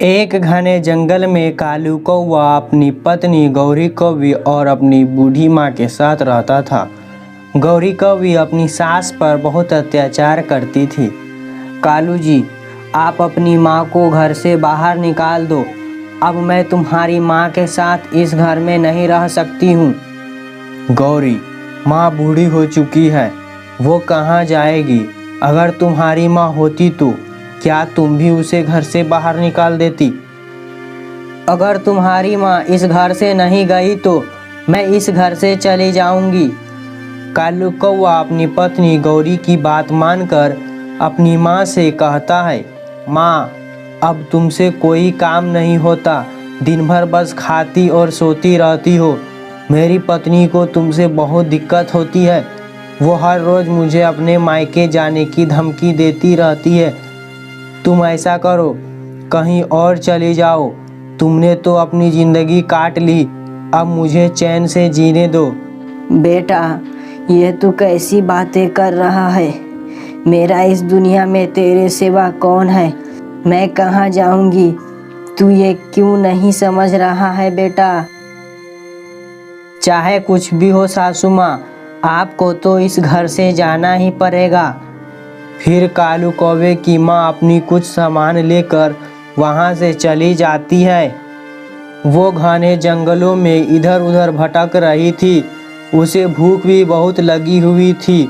एक घने जंगल में कालू कौवा अपनी पत्नी गौरी कौवी और अपनी बूढ़ी माँ के साथ रहता था। गौरी कौवी अपनी सास पर बहुत अत्याचार करती थी। कालू जी, आप अपनी माँ को घर से बाहर निकाल दो। अब मैं तुम्हारी माँ के साथ इस घर में नहीं रह सकती हूँ। गौरी, माँ बूढ़ी हो चुकी है, वो कहाँ जाएगी? अगर तुम्हारी माँ होती तो क्या तुम भी उसे घर से बाहर निकाल देती? अगर तुम्हारी माँ इस घर से नहीं गई तो मैं इस घर से चली जाऊंगी। कालू कौवा अपनी पत्नी गौरी की बात मानकर अपनी माँ से कहता है, माँ, अब तुमसे कोई काम नहीं होता, दिन भर बस खाती और सोती रहती हो। मेरी पत्नी को तुमसे बहुत दिक्कत होती है, वो हर रोज़ मुझे अपने मायके जाने की धमकी देती रहती है। तुम ऐसा करो, कहीं और चली जाओ, तुमने तो अपनी ज़िंदगी काट ली, अब मुझे चैन से जीने दो। बेटा, ये तू कैसी बातें कर रहा है? मेरा इस दुनिया में तेरे सिवा कौन है? मैं कहाँ जाऊंगी? तू ये क्यों नहीं समझ रहा है बेटा? चाहे कुछ भी हो सासू माँ, आपको तो इस घर से जाना ही पड़ेगा। फिर कालू कौवे की माँ अपनी कुछ सामान लेकर वहाँ से चली जाती है। वो घने जंगलों में इधर उधर भटक रही थी। उसे भूख भी बहुत लगी हुई थी।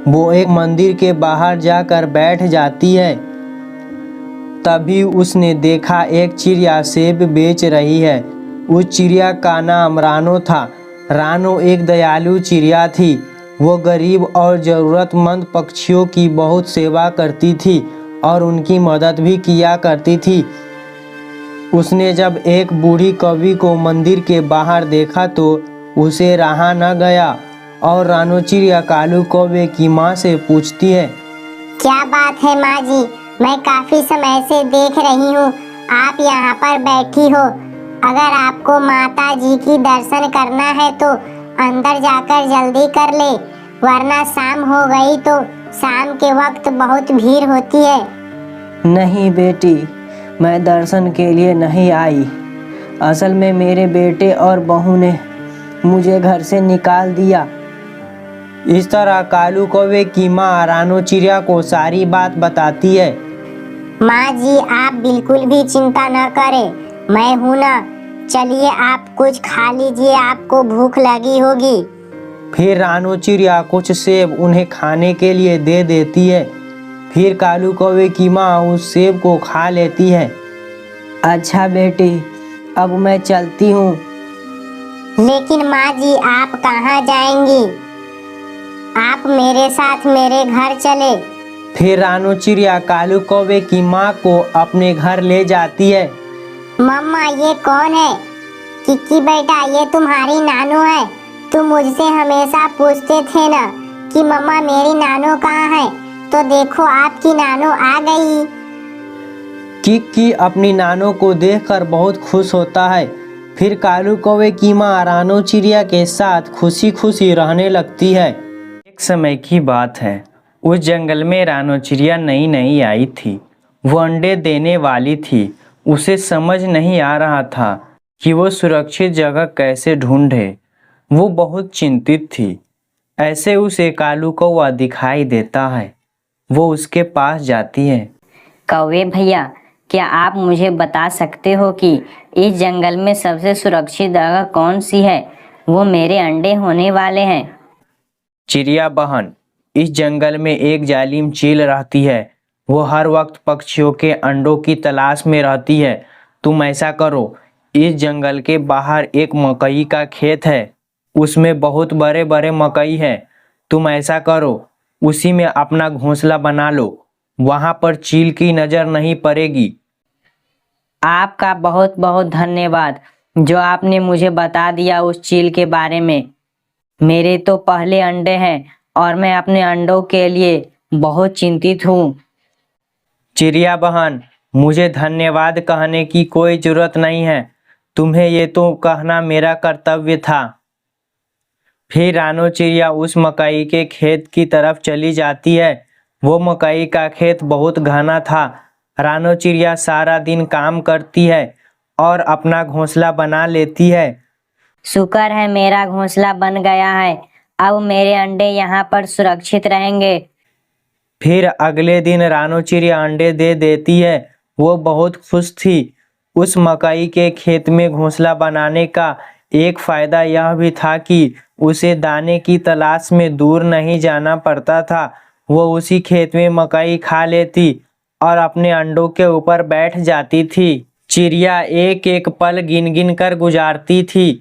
वो एक मंदिर के बाहर जाकर बैठ जाती है। तभी उसने देखा एक चिड़िया सेब बेच रही है। उस चिड़िया का नाम रानो था। रानो एक दयालु चिड़िया थी। वो गरीब और ज़रूरतमंद पक्षियों की बहुत सेवा करती थी और उनकी मदद भी किया करती थी। उसने जब एक बूढ़ी कौवी को मंदिर के बाहर देखा तो उसे रहा न गया और रानो चिड़िया कालू कौवे की माँ से पूछती है, क्या बात है माँ जी, मैं काफी समय से देख रही हूँ आप यहाँ पर बैठी हो। अगर आपको माता जी की दर्शन करना है तो अंदर जाकर जल्दी कर ले, वरना शाम हो गई तो शाम के वक्त बहुत भीड़ होती है। नहीं बेटी, मैं दर्शन के लिए नहीं आई। असल में मेरे बेटे और बहू ने मुझे घर से निकाल दिया। इस तरह कालू कौवे की माँ रानो चिड़िया को सारी बात बताती है। माँ जी, आप बिल्कुल भी चिंता न करें, मैं हूँ ना। चलिए आप कुछ खा लीजिए, आपको भूख लगी होगी। फिर रानो चिड़िया कुछ सेब उन्हें खाने के लिए दे देती है। फिर कालू कौवे की माँ उस सेब को खा लेती है। अच्छा बेटी, अब मैं चलती हूँ। लेकिन माँ जी, आप कहाँ जाएंगी? आप मेरे साथ मेरे घर चले। फिर रानो चिड़िया कालू कौवे की माँ को अपने घर ले जाती है। मम्मा, ये कौन है? किक्की बेटा, ये तुम्हारी नानू है। तुम मुझसे हमेशा पूछते थे ना कि मम्मा मेरी नानू कहाँ है, तो देखो आपकी नानू आ गई। किक्की अपनी नानू को देखकर बहुत खुश होता है। फिर कालू कौवे की माँ रानो चिड़िया के साथ खुशी खुशी रहने लगती है। एक समय की बात है, उस जंगल में रानो चिड़िया नई नई आई थी। वो अंडे देने वाली थी। उसे समझ नहीं आ रहा था कि वो सुरक्षित जगह कैसे ढूंढे। वो बहुत चिंतित थी। ऐसे उसे कालू कौवा दिखाई देता है। वो उसके पास जाती है। कौवे भैया, क्या आप मुझे बता सकते हो कि इस जंगल में सबसे सुरक्षित जगह कौन सी है? वो मेरे अंडे होने वाले हैं। चिड़िया बहन, इस जंगल में एक जालिम चील रहती है। वो हर वक्त पक्षियों के अंडों की तलाश में रहती है। तुम ऐसा करो, इस जंगल के बाहर एक मकई का खेत है। उसमें बहुत बड़े बड़े मकई हैं। तुम ऐसा करो, उसी में अपना घोंसला बना लो। वहां पर चील की नजर नहीं पड़ेगी। आपका बहुत बहुत धन्यवाद जो आपने मुझे बता दिया उस चील के बारे में। मेरे तो पहले अंडे हैं और मैं अपने अंडों के लिए बहुत चिंतित हूँ। चिड़िया बहन, मुझे धन्यवाद कहने की कोई जरूरत नहीं है। तुम्हें ये तो कहना मेरा कर्तव्य था। फिर रानो चिड़िया उस मकई के खेत की तरफ चली जाती है। वो मकई का खेत बहुत घना था। रानो चिड़िया सारा दिन काम करती है और अपना घोंसला बना लेती है। शुक्र है मेरा घोंसला बन गया है। अब मेरे अंडे यहाँ पर सुरक्षित रहेंगे। फिर अगले दिन रानो चिड़िया अंडे दे देती है। वो बहुत खुश थी। उस मकई के खेत में घोंसला बनाने का एक फायदा यह भी था कि उसे दाने की तलाश में दूर नहीं जाना पड़ता था। वो उसी खेत में मकई खा लेती और अपने अंडों के ऊपर बैठ जाती थी। चिड़िया एक एक पल गिन गिन कर गुजारती थी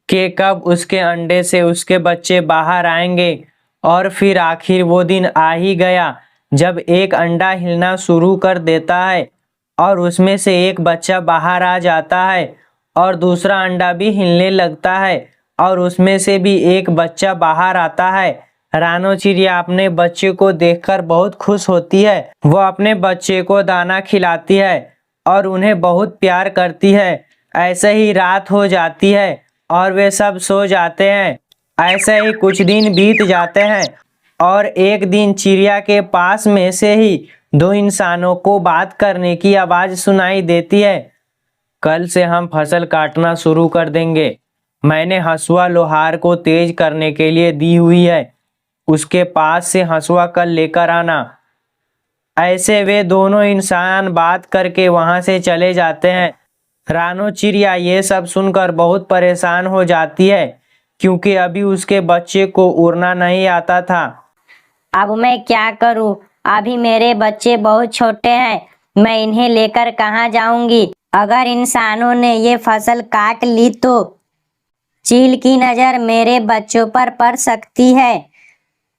कि कब उसके अंडे से उसके बच्चे बाहर आएंगे। और फिर आखिर वो दिन आ ही गया जब एक अंडा हिलना शुरू कर देता है और उसमें से एक बच्चा बाहर आ जाता है और दूसरा अंडा भी हिलने लगता है और उसमें से भी एक बच्चा बाहर आता है। रानो चिड़िया अपने बच्चे को देखकर बहुत खुश होती है। वो अपने बच्चे को दाना खिलाती है और उन्हें बहुत प्यार करती है। ऐसे ही रात हो जाती है और वे सब सो जाते हैं। ऐसे ही कुछ दिन बीत जाते हैं और एक दिन चिड़िया के पास में से ही दो इंसानों को बात करने की आवाज सुनाई देती है। कल से हम फसल काटना शुरू कर देंगे। मैंने हंसुआ लोहार को तेज करने के लिए दी हुई है। उसके पास से हंसुआ कल लेकर आना। ऐसे वे दोनों इंसान बात करके वहां से चले जाते हैं। रानो चिड़िया ये सब सुनकर बहुत परेशान हो जाती है क्योंकि अभी उसके बच्चे को उड़ना नहीं आता था। अब मैं क्या करूं? अभी मेरे बच्चे बहुत छोटे हैं। मैं इन्हें लेकर कहाँ जाऊंगी? अगर इंसानों ने ये फसल काट ली तो चील की नजर मेरे बच्चों पर पड़ सकती है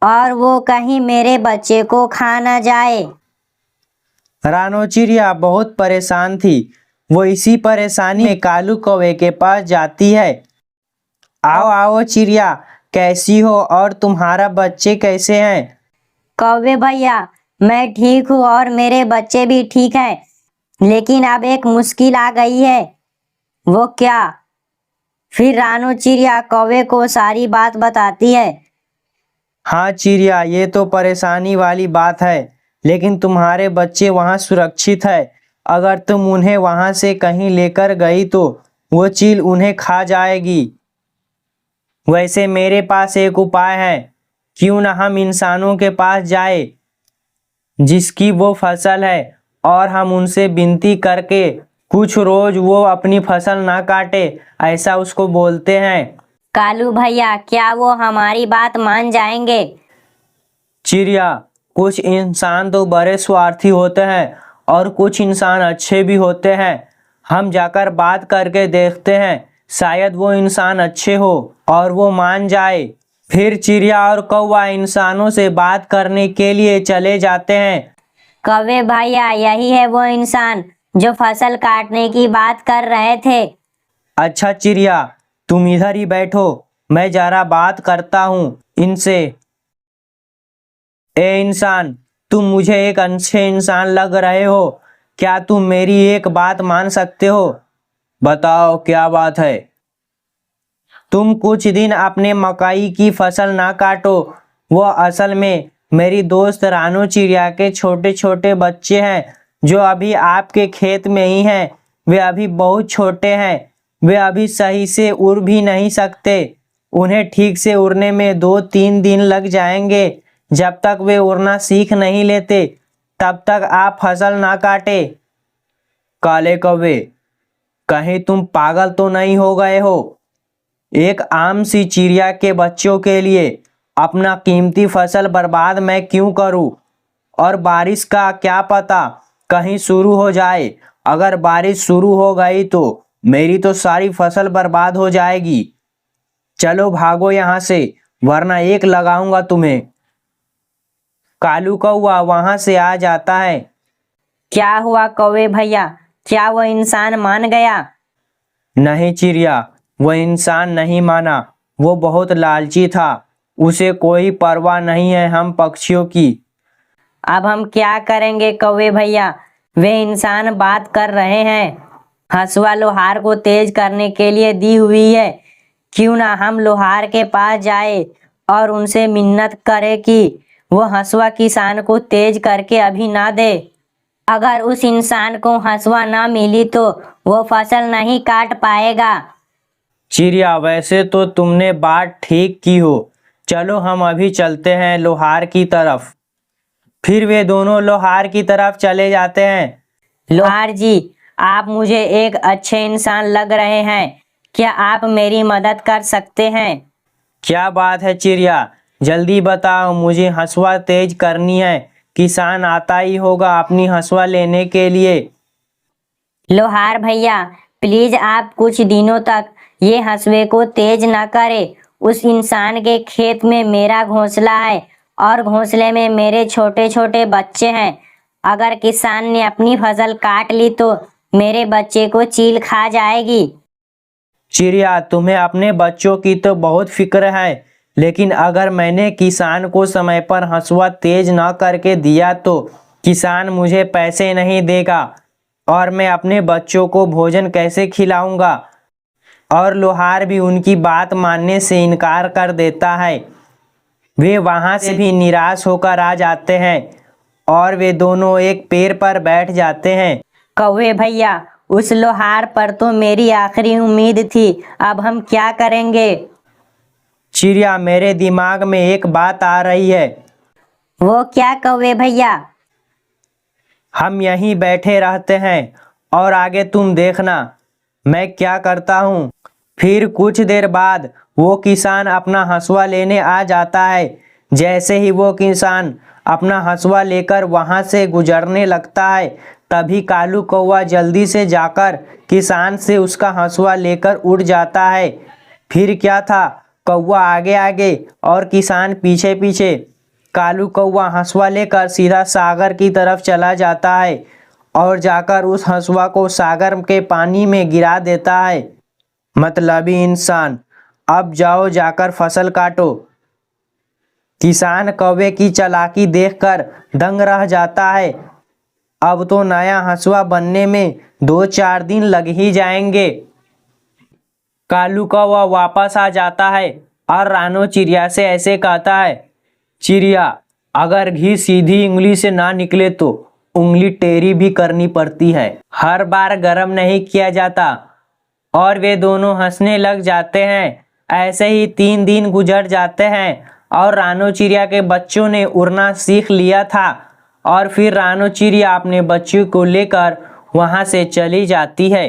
और वो कहीं मेरे बच्चे को खा न जाए। रानो चिड़िया बहुत परेशान थी। वो इसी परेशानी में कालू कौवे के पास जाती है। आओ आओ चिड़िया, कैसी हो और तुम्हारा बच्चे कैसे हैं? कौवे भैया, मैं ठीक हूँ और मेरे बच्चे भी ठीक हैं। लेकिन अब एक मुश्किल आ गई है। वो क्या? फिर रानो चिड़िया कौवे को सारी बात बताती है। हाँ चिड़िया, ये तो परेशानी वाली बात है, लेकिन तुम्हारे बच्चे वहाँ सुरक्षित है। अगर तुम उन्हें वहाँ से कहीं लेकर गई तो वो चील उन्हें खा जाएगी। वैसे मेरे पास एक उपाय है। क्यों न हम इंसानों के पास जाए जिसकी वो फसल है और हम उनसे विनती करके कुछ रोज वो अपनी फसल ना काटे, ऐसा उसको बोलते हैं। कालू भैया, क्या वो हमारी बात मान जाएंगे? चिड़िया, कुछ इंसान तो बड़े स्वार्थी होते हैं और कुछ इंसान अच्छे भी होते हैं। हम जाकर बात करके देखते हैं, शायद वो इंसान अच्छे हो और वो मान जाए। फिर चिड़िया और कौवा इंसानों से बात करने के लिए चले जाते हैं। कौवे भैया, यही है वो इंसान जो फसल काटने की बात कर रहे थे। अच्छा चिड़िया, तुम इधर ही बैठो, मैं जरा बात करता हूँ इनसे। ए इंसान, तुम मुझे एक अच्छे इंसान लग रहे हो। क्या तुम मेरी एक बात मान सकते हो? बताओ क्या बात है। तुम कुछ दिन अपने मकई की फसल ना काटो। वो असल में मेरी दोस्त रानो चिड़िया के छोटे छोटे बच्चे हैं जो अभी आपके खेत में ही हैं। वे अभी बहुत छोटे हैं। वे अभी सही से उड़ भी नहीं सकते। उन्हें ठीक से उड़ने में 2-3 दिन लग जाएंगे। जब तक वे उड़ना सीख नहीं लेते तब तक आप फसल ना काटे। काले कौवे, कहीं तुम पागल तो नहीं हो गए हो? एक आम सी चिड़िया के बच्चों के लिए अपना कीमती फसल बर्बाद मैं क्यों करूं? और बारिश का क्या पता कहीं शुरू हो जाए। अगर बारिश शुरू हो गई तो मेरी तो सारी फसल बर्बाद हो जाएगी। चलो भागो यहाँ से, वरना एक लगाऊंगा तुम्हें। कालू कौवा वहां से आ जाता है। क्या हुआ कौवे भैया? क्या वो इंसान मान गया? नहीं चिड़िया, वह इंसान नहीं माना। वो बहुत लालची था। उसे कोई परवाह नहीं है हम पक्षियों की। अब हम क्या करेंगे कौवे भैया? वे इंसान बात कर रहे हैं। हंसुआ लोहार को तेज करने के लिए दी हुई है। क्यों ना हम लोहार के पास जाए और उनसे मिन्नत करें कि वो हंसुआ किसान को तेज करके अभी ना दे। अगर उस इंसान को हंसुआ ना मिली तो वो फसल नहीं काट पाएगा। चिड़िया, वैसे तो तुमने बात ठीक की हो। चलो हम अभी चलते हैं लोहार की तरफ। फिर वे दोनों लोहार की तरफ चले जाते हैं। लोहार जी, आप मुझे एक अच्छे इंसान लग रहे हैं। क्या आप मेरी मदद कर सकते हैं? क्या बात है चिड़िया, जल्दी बताओ, मुझे हंसुआ तेज करनी है। किसान आता ही होगा अपनी हंसुआ लेने के लिए। लोहार भैया, प्लीज आप कुछ दिनों तक ये हंसुए को तेज न करें। उस इंसान के खेत में मेरा घोंसला है और घोंसले में मेरे छोटे छोटे बच्चे हैं। अगर किसान ने अपनी फसल काट ली तो मेरे बच्चे को चील खा जाएगी। चिड़िया, तुम्हें अपने बच्चों की तो बहुत फिक्र है, लेकिन अगर मैंने किसान को समय पर हंसुआ तेज न करके दिया तो किसान मुझे पैसे नहीं देगा और मैं अपने बच्चों को भोजन कैसे खिलाऊंगा। और लोहार भी उनकी बात मानने से इनकार कर देता है। वे वहां से भी निराश होकर आ जाते हैं और वे दोनों एक पेड़ पर बैठ जाते हैं। कौवे भैया, उस लोहार पर तो मेरी आखिरी उम्मीद थी। अब हम क्या करेंगे? चिड़िया, मेरे दिमाग में एक बात आ रही है। वो क्या कौवे भैया? हम यहीं बैठे रहते हैं और आगे तुम देखना मैं क्या करता हूँ। फिर कुछ देर बाद वो किसान अपना हंसुआ लेने आ जाता है। जैसे ही वो किसान अपना हंसुआ लेकर वहां से गुजरने लगता है, तभी कालू कौवा जल्दी से जाकर किसान से उसका हंसुआ लेकर उड़ जाता है। फिर क्या था, कौवा आगे आगे और किसान पीछे पीछे। कालू कौवा हंसुआ लेकर सीधा सागर की तरफ चला जाता है और जाकर उस हंसुआ को सागर के पानी में गिरा देता है। मतलबी इंसान, अब जाओ जाकर फसल काटो। किसान कौवे की चालाकी देखकर दंग रह जाता है। अब तो नया हंसुआ बनने में 2-4 दिन लग ही जाएंगे। कालू कौवा वापस आ जाता है और रानो चिड़िया से ऐसे कहता है, चिड़िया, अगर घी सीधी उंगली से ना निकले तो उंगली टेढ़ी भी करनी पड़ती है। हर बार गर्म नहीं किया जाता। और वे दोनों हंसने लग जाते हैं। ऐसे ही 3 दिन गुजर जाते हैं और रानो चिड़िया के बच्चों ने उड़ना सीख लिया था। और फिर रानो चिड़िया अपने बच्चों को लेकर वहां से चली जाती है।